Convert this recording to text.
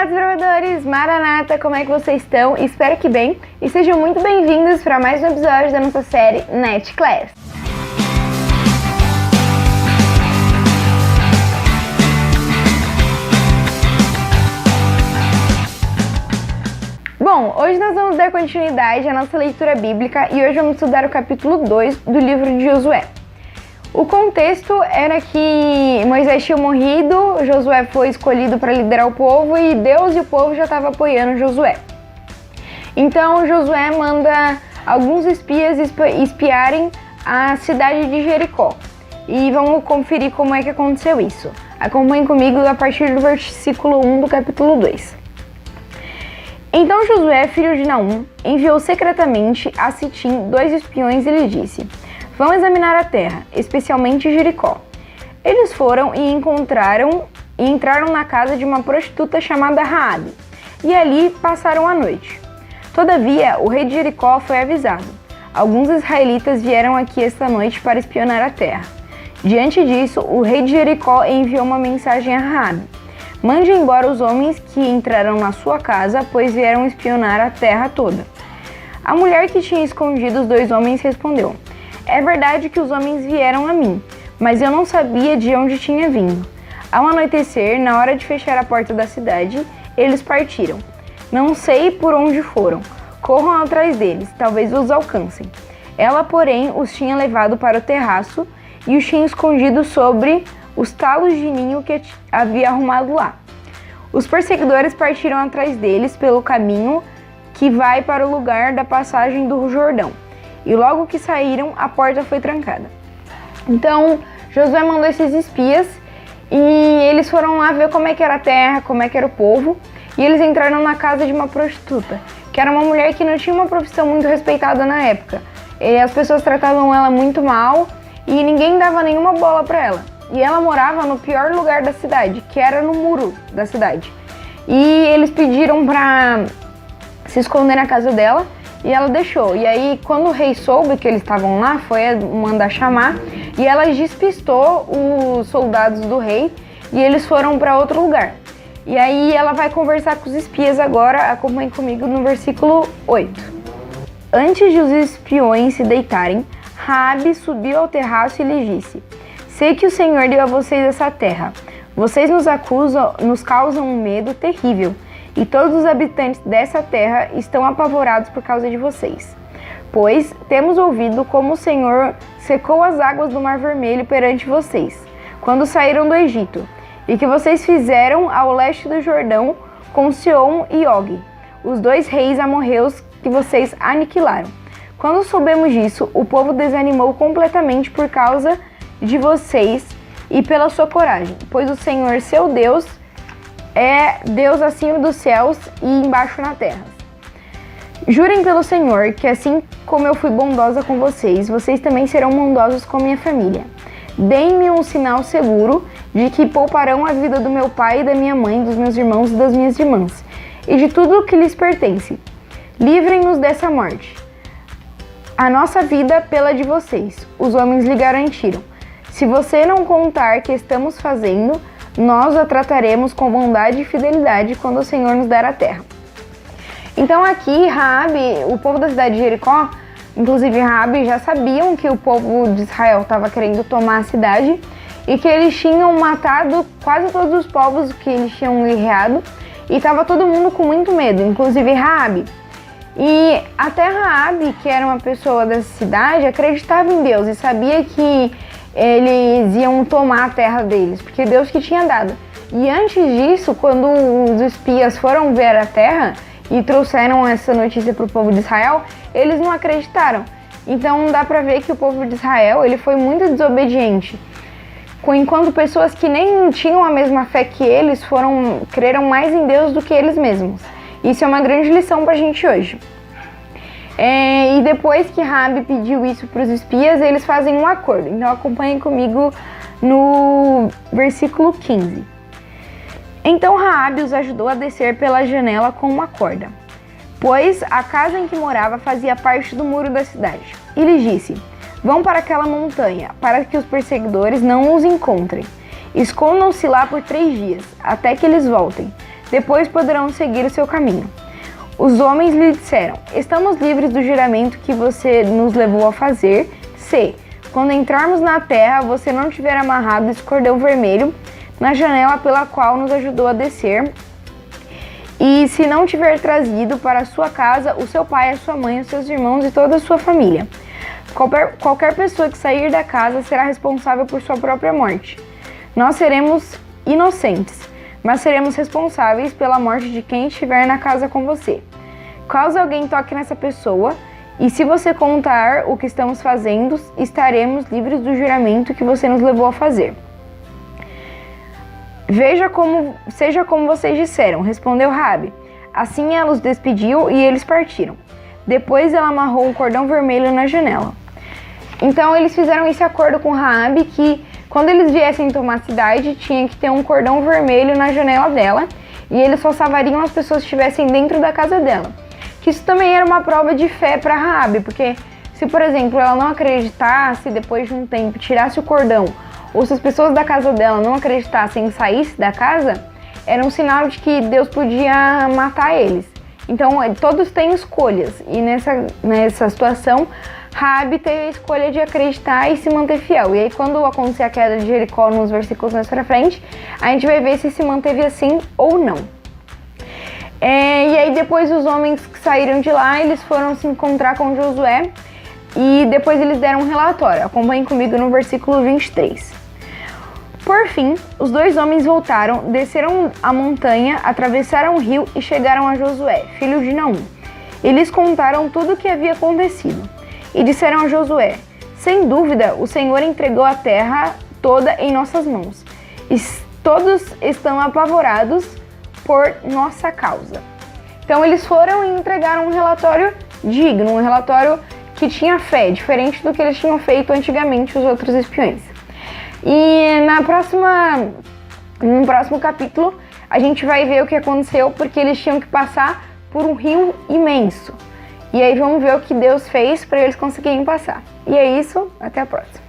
Olá, desbravadores! Maranata, como é que vocês estão? Espero que bem e sejam muito bem-vindos para mais um episódio da nossa série Net Class. Bom, hoje nós vamos dar continuidade à nossa leitura bíblica e hoje vamos estudar o capítulo 2 do livro de Josué. O contexto era que Moisés tinha morrido, Josué foi escolhido para liderar o povo e Deus e o povo já estavam apoiando Josué. Então Josué manda alguns espias espiarem a cidade de Jericó. E vamos conferir como é que aconteceu isso. Acompanhe comigo a partir do versículo 1 do capítulo 2. Então Josué, filho de Naum, enviou secretamente a Sitim 2 espiões e lhe disse: vão examinar a terra, especialmente Jericó. Eles foram e entraram na casa de uma prostituta chamada Raabe, e ali passaram a noite. Todavia, o rei de Jericó foi avisado: alguns israelitas vieram aqui esta noite para espionar a terra. Diante disso, o rei de Jericó enviou uma mensagem a Raabe: mande embora os homens que entraram na sua casa, pois vieram espionar a terra toda. A mulher que tinha escondido os 2 homens respondeu: é verdade que os homens vieram a mim, mas eu não sabia de onde tinha vindo. Ao anoitecer, na hora de fechar a porta da cidade, eles partiram. Não sei por onde foram. Corram atrás deles, talvez os alcancem. Ela, porém, os tinha levado para o terraço e os tinha escondido sobre os talos de ninho que havia arrumado lá. Os perseguidores partiram atrás deles pelo caminho que vai para o lugar da passagem do Jordão. E logo que saíram, a porta foi trancada. Então, Josué mandou esses espias e eles foram lá ver como é que era a terra, como é que era o povo. E eles entraram na casa de uma prostituta, que era uma mulher que não tinha uma profissão muito respeitada na época. E as pessoas tratavam ela muito mal e ninguém dava nenhuma bola para ela. E ela morava no pior lugar da cidade, que era no muro da cidade. E eles pediram para se esconder na casa dela. E ela deixou. E aí, quando o rei soube que eles estavam lá, foi mandar chamar. E ela despistou os soldados do rei. E eles foram para outro lugar. E aí, ela vai conversar com os espias agora. Acompanhe comigo no versículo 8. Antes de os espiões se deitarem, Raabe subiu ao terraço e lhe disse: sei que o Senhor deu a vocês essa terra. Vocês nos causam um medo terrível. E todos os habitantes dessa terra estão apavorados por causa de vocês. Pois temos ouvido como o Senhor secou as águas do Mar Vermelho perante vocês, quando saíram do Egito, e que vocês fizeram ao leste do Jordão com Sihon e Og, os 2 reis amorreus que vocês aniquilaram. Quando soubemos disso, o povo desanimou completamente por causa de vocês e pela sua coragem, pois o Senhor, seu Deus, é Deus acima dos céus e embaixo na terra. Jurem pelo Senhor que assim como eu fui bondosa com vocês, vocês também serão bondosos com minha família. Deem-me um sinal seguro de que pouparão a vida do meu pai e da minha mãe, dos meus irmãos e das minhas irmãs, e de tudo o que lhes pertence. Livrem-nos dessa morte. A nossa vida pela de vocês, os homens lhe garantiram. Se você não contar o que estamos fazendo, nós a trataremos com bondade e fidelidade quando o Senhor nos der a terra. Então aqui, Raabe, o povo da cidade de Jericó, inclusive Raabe, já sabiam que o povo de Israel estava querendo tomar a cidade e que eles tinham matado quase todos os povos que eles tinham guerreado e estava todo mundo com muito medo, inclusive Raabe. E até Raabe, que era uma pessoa dessa cidade, acreditava em Deus e sabia que eles iam tomar a terra deles, porque Deus que tinha dado. E antes disso, quando os espias foram ver a terra e trouxeram essa notícia para o povo de Israel, eles não acreditaram. Então dá para ver que o povo de Israel ele foi muito desobediente. Enquanto pessoas que nem tinham a mesma fé que eles creram mais em Deus do que eles mesmos. Isso é uma grande lição para a gente hoje. E depois que Raabe pediu isso para os espias, eles fazem um acordo. Então acompanhem comigo no versículo 15. Então Raabe os ajudou a descer pela janela com uma corda, pois a casa em que morava fazia parte do muro da cidade. E lhes disse: vão para aquela montanha, para que os perseguidores não os encontrem. Escondam-se lá por 3 dias, até que eles voltem. Depois poderão seguir o seu caminho. Os homens lhe disseram: estamos livres do juramento que você nos levou a fazer, se, quando entrarmos na terra, você não tiver amarrado esse cordão vermelho na janela pela qual nos ajudou a descer, e se não tiver trazido para a sua casa o seu pai, a sua mãe, os seus irmãos e toda a sua família. Qualquer pessoa que sair da casa será responsável por sua própria morte. Nós seremos inocentes, mas seremos responsáveis pela morte de quem estiver na casa com você. Caso alguém toque nessa pessoa, e se você contar o que estamos fazendo, estaremos livres do juramento que você nos levou a fazer. Seja como vocês disseram, respondeu Raabe. Assim ela os despediu e eles partiram. Depois ela amarrou um cordão vermelho na janela. Então eles fizeram esse acordo com Raabe que quando eles viessem tomar a cidade, tinha que ter um cordão vermelho na janela dela e eles só salvariam as pessoas que estivessem dentro da casa dela. Que isso também era uma prova de fé para Raabe, porque se, por exemplo, ela não acreditasse, depois de um tempo tirasse o cordão, ou se as pessoas da casa dela não acreditassem e saísse da casa, era um sinal de que Deus podia matar eles. Então todos têm escolhas e nessa situação Raabe teve a escolha de acreditar e se manter fiel. E aí quando acontecer a queda de Jericó nos versículos mais pra frente, a gente vai ver se manteve assim ou não. E aí depois os homens que saíram de lá, eles foram se encontrar com Josué e depois eles deram um relatório. Acompanhem comigo no versículo 23. Por fim, os dois homens voltaram, desceram a montanha, atravessaram o rio e chegaram a Josué, filho de Naum. Eles contaram tudo o que havia acontecido. E disseram a Josué: sem dúvida, o Senhor entregou a terra toda em nossas mãos. E todos estão apavorados por nossa causa. Então eles foram e entregaram um relatório digno, um relatório que tinha fé, diferente do que eles tinham feito antigamente os outros espiões. E no próximo capítulo, a gente vai ver o que aconteceu, porque eles tinham que passar por um rio imenso. E aí vamos ver o que Deus fez para eles conseguirem passar. E é isso, até a próxima.